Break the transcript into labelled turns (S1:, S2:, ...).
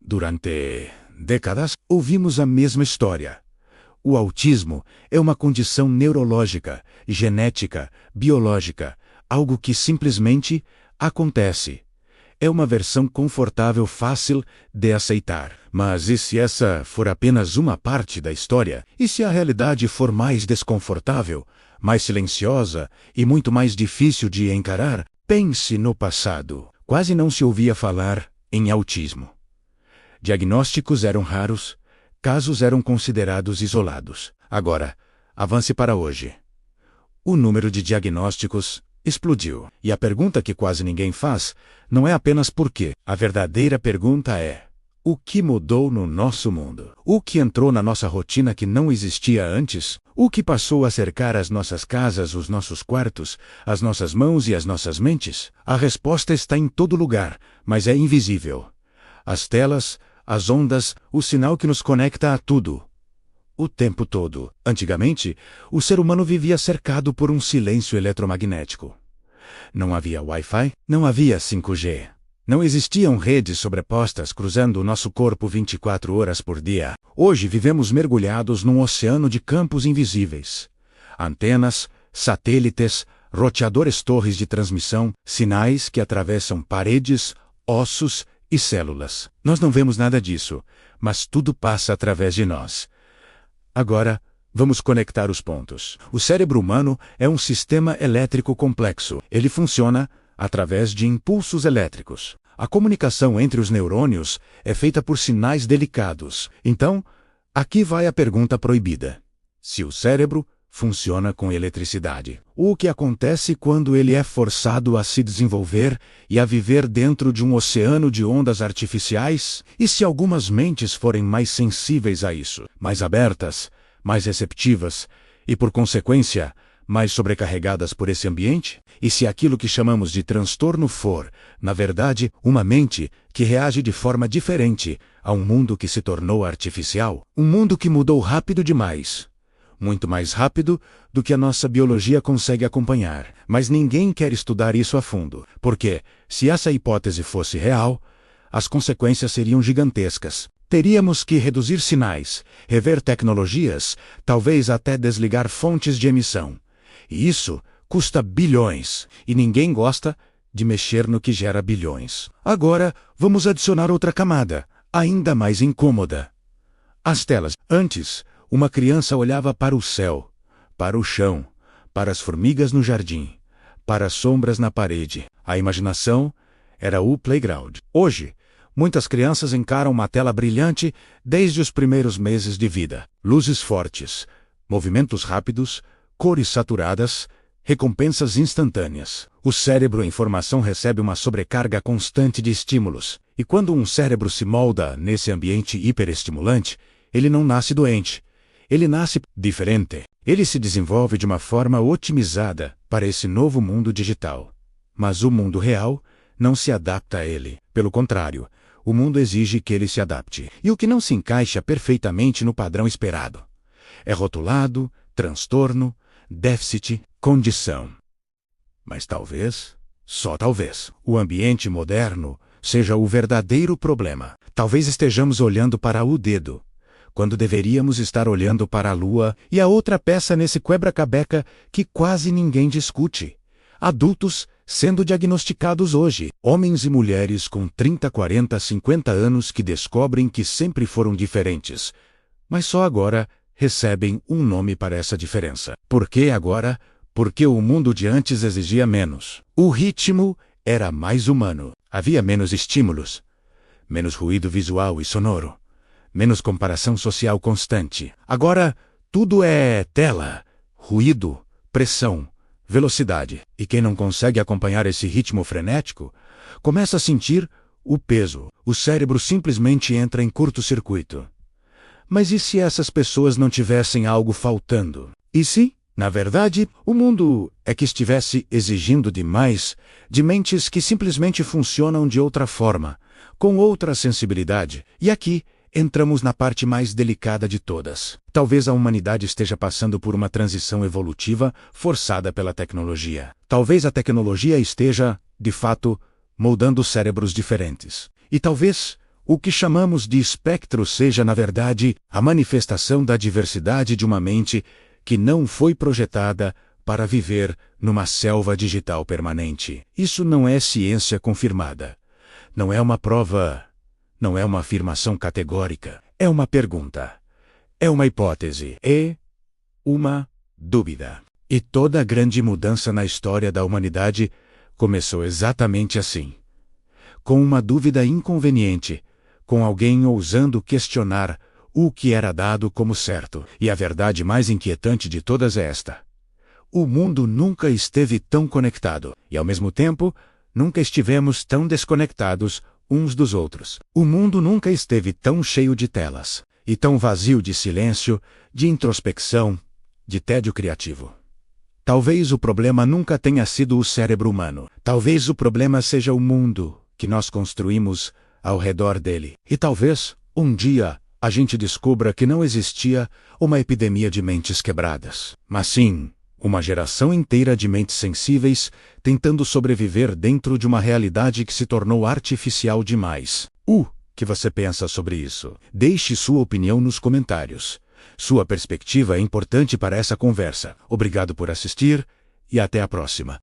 S1: Durante décadas, ouvimos a mesma história. O autismo é uma condição neurológica, genética, biológica, algo que simplesmente acontece. É uma versão confortável, fácil de aceitar. Mas e se essa for apenas uma parte da história? E se a realidade for mais desconfortável, mais silenciosa e muito mais difícil de encarar? Pense no passado. Quase não se ouvia falar em autismo. Diagnósticos eram raros, casos eram considerados isolados. Agora, avance para hoje. O número de diagnósticos explodiu. E a pergunta que quase ninguém faz não é apenas por quê. A verdadeira pergunta é: o que mudou no nosso mundo? O que entrou na nossa rotina que não existia antes? O que passou a cercar as nossas casas, os nossos quartos, as nossas mãos e as nossas mentes? A resposta está em todo lugar, mas é invisível. As telas, as ondas, o sinal que nos conecta a tudo. O tempo todo. Antigamente, o ser humano vivia cercado por um silêncio eletromagnético. Não havia Wi-Fi, não havia 5G. Não existiam redes sobrepostas cruzando o nosso corpo 24 horas por dia. Hoje vivemos mergulhados num oceano de campos invisíveis. Antenas, satélites, roteadores, torres de transmissão, sinais que atravessam paredes, ossos e células. Nós não vemos nada disso, mas tudo passa através de nós. Agora, vamos conectar os pontos. O cérebro humano é um sistema elétrico complexo. Ele funciona através de impulsos elétricos. A comunicação entre os neurônios é feita por sinais delicados. Então, aqui vai a pergunta proibida. Se o cérebro funciona com eletricidade, o que acontece quando ele é forçado a se desenvolver e a viver dentro de um oceano de ondas artificiais? E se algumas mentes forem mais sensíveis a isso, mais abertas, mais receptivas e, por consequência, mais sobrecarregadas por esse ambiente? E se aquilo que chamamos de transtorno for, na verdade, uma mente que reage de forma diferente a um mundo que se tornou artificial? Um mundo que mudou rápido demais. Muito mais rápido do que a nossa biologia consegue acompanhar. Mas ninguém quer estudar isso a fundo, porque, se essa hipótese fosse real, as consequências seriam gigantescas. Teríamos que reduzir sinais, rever tecnologias, talvez até desligar fontes de emissão. E isso custa bilhões, e ninguém gosta de mexer no que gera bilhões. Agora, vamos adicionar outra camada, ainda mais incômoda. As telas. Antes, uma criança olhava para o céu, para o chão, para as formigas no jardim, para as sombras na parede. A imaginação era o playground. Hoje, muitas crianças encaram uma tela brilhante desde os primeiros meses de vida. Luzes fortes, movimentos rápidos, cores saturadas, recompensas instantâneas. O cérebro em formação recebe uma sobrecarga constante de estímulos. E quando um cérebro se molda nesse ambiente hiperestimulante, ele não nasce doente. Ele nasce diferente. Ele se desenvolve de uma forma otimizada para esse novo mundo digital. Mas o mundo real não se adapta a ele. Pelo contrário, o mundo exige que ele se adapte. E o que não se encaixa perfeitamente no padrão esperado é rotulado, transtorno, déficit, condição. Mas talvez, só talvez, o ambiente moderno seja o verdadeiro problema. Talvez estejamos olhando para o dedo, quando deveríamos estar olhando para a lua e a outra peça nesse quebra-cabeça que quase ninguém discute. Adultos sendo diagnosticados hoje, homens e mulheres com 30, 40, 50 anos que descobrem que sempre foram diferentes, mas só agora recebem um nome para essa diferença. Por que agora? Porque o mundo de antes exigia menos. O ritmo era mais humano. Havia menos estímulos, menos ruído visual e sonoro, menos comparação social constante. Agora, tudo é tela, ruído, pressão, velocidade. E quem não consegue acompanhar esse ritmo frenético, começa a sentir o peso. O cérebro simplesmente entra em curto-circuito. Mas e se essas pessoas não tivessem algo faltando? E se, na verdade, o mundo é que estivesse exigindo demais de mentes que simplesmente funcionam de outra forma, com outra sensibilidade? E aqui entramos na parte mais delicada de todas. Talvez a humanidade esteja passando por uma transição evolutiva forçada pela tecnologia. Talvez a tecnologia esteja, de fato, moldando cérebros diferentes. E talvez o que chamamos de espectro seja, na verdade, a manifestação da diversidade de uma mente que não foi projetada para viver numa selva digital permanente. Isso não é ciência confirmada. Não é uma prova. Não é uma afirmação categórica. É uma pergunta. É uma hipótese. É uma dúvida. E toda a grande mudança na história da humanidade começou exatamente assim. Com uma dúvida inconveniente, com alguém ousando questionar o que era dado como certo. E a verdade mais inquietante de todas é esta: o mundo nunca esteve tão conectado, e ao mesmo tempo, nunca estivemos tão desconectados uns dos outros. O mundo nunca esteve tão cheio de telas, e tão vazio de silêncio, de introspecção, de tédio criativo. Talvez o problema nunca tenha sido o cérebro humano. Talvez o problema seja o mundo que nós construímos ao redor dele. E talvez, um dia, a gente descubra que não existia uma epidemia de mentes quebradas, mas sim uma geração inteira de mentes sensíveis tentando sobreviver dentro de uma realidade que se tornou artificial demais. O que você pensa sobre isso? Deixe sua opinião nos comentários. Sua perspectiva é importante para essa conversa. Obrigado por assistir e até a próxima.